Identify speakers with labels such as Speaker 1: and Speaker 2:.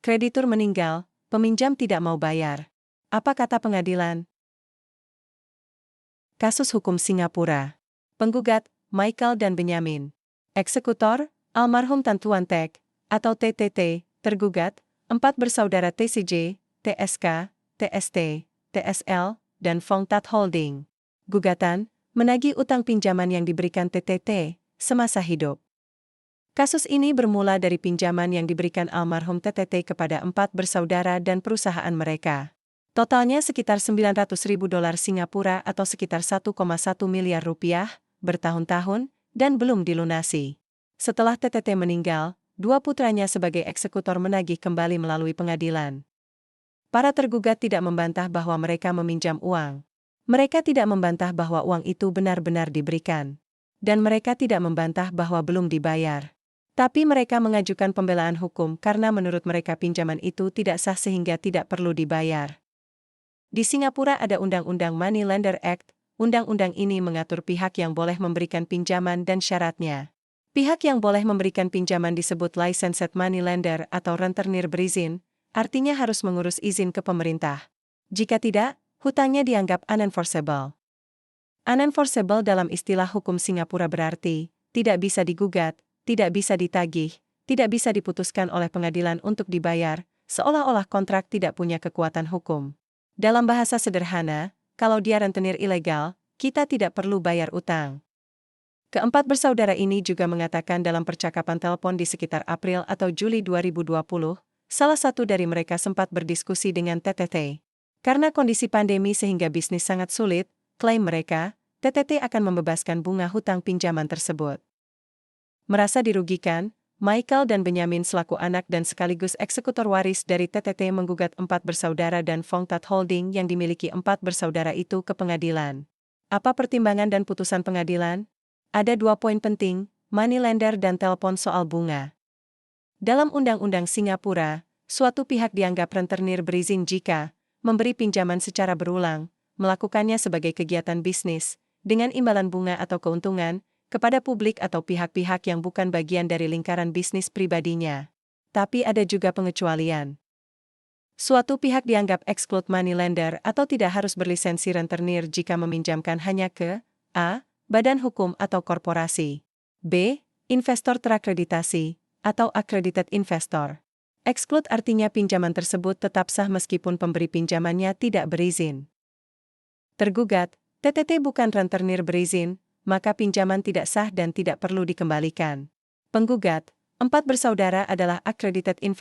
Speaker 1: Kreditur meninggal, peminjam tidak mau bayar. Apa kata pengadilan? Kasus hukum Singapura. Penggugat, Michael dan Benyamin. Eksekutor, almarhum Tan Tuan Tek, atau TTT, tergugat, 4 bersaudara TCJ, TSK, TST, TSL, dan Phong Tat Holding. Gugatan, menagih utang pinjaman yang diberikan TTT semasa hidup. Kasus ini bermula dari pinjaman yang diberikan almarhum TTT kepada 4 bersaudara dan perusahaan mereka. Totalnya sekitar 900.000 dolar Singapura atau sekitar 1,1 miliar rupiah, bertahun-tahun, dan belum dilunasi. Setelah TTT meninggal, 2 putranya sebagai eksekutor menagih kembali melalui pengadilan. Para tergugat tidak membantah bahwa mereka meminjam uang. Mereka tidak membantah bahwa uang itu benar-benar diberikan. Dan mereka tidak membantah bahwa belum dibayar. Tapi mereka mengajukan pembelaan hukum karena menurut mereka pinjaman itu tidak sah sehingga tidak perlu dibayar. Di Singapura ada Undang-Undang Money Lender Act. Undang-undang ini mengatur pihak yang boleh memberikan pinjaman dan syaratnya. Pihak yang boleh memberikan pinjaman disebut licensed money lender atau rentenir berizin, artinya harus mengurus izin ke pemerintah. Jika tidak, hutangnya dianggap unenforceable. Unenforceable dalam istilah hukum Singapura berarti tidak bisa digugat, tidak bisa ditagih, tidak bisa diputuskan oleh pengadilan untuk dibayar, seolah-olah kontrak tidak punya kekuatan hukum. Dalam bahasa sederhana, kalau dia rentenir ilegal, kita tidak perlu bayar utang. Keempat bersaudara ini juga mengatakan dalam percakapan telepon di sekitar April atau Juli 2020, salah satu dari mereka sempat berdiskusi dengan TTT. Karena kondisi pandemi sehingga bisnis sangat sulit, klaim mereka, TTT akan membebaskan bunga hutang pinjaman tersebut. Merasa dirugikan, Michael dan Benyamin selaku anak dan sekaligus eksekutor waris dari TTT menggugat 4 bersaudara dan Phong Tat Holding yang dimiliki 4 bersaudara itu ke pengadilan. Apa pertimbangan dan putusan pengadilan? Ada 2 poin penting, money lender dan telepon soal bunga. Dalam Undang-Undang Singapura, suatu pihak dianggap rentenir berizin jika memberi pinjaman secara berulang, melakukannya sebagai kegiatan bisnis, dengan imbalan bunga atau keuntungan, kepada publik atau pihak-pihak yang bukan bagian dari lingkaran bisnis pribadinya. Tapi ada juga pengecualian. Suatu pihak dianggap exclude money lender atau tidak harus berlisensi rentenir jika meminjamkan hanya ke a. badan hukum atau korporasi, b. investor terakreditasi, atau accredited investor. Exclude artinya pinjaman tersebut tetap sah meskipun pemberi pinjamannya tidak berizin. Tergugat, TTT bukan rentenir berizin, maka pinjaman tidak sah dan tidak perlu dikembalikan. Penggugat, 4 bersaudara adalah accredited investor.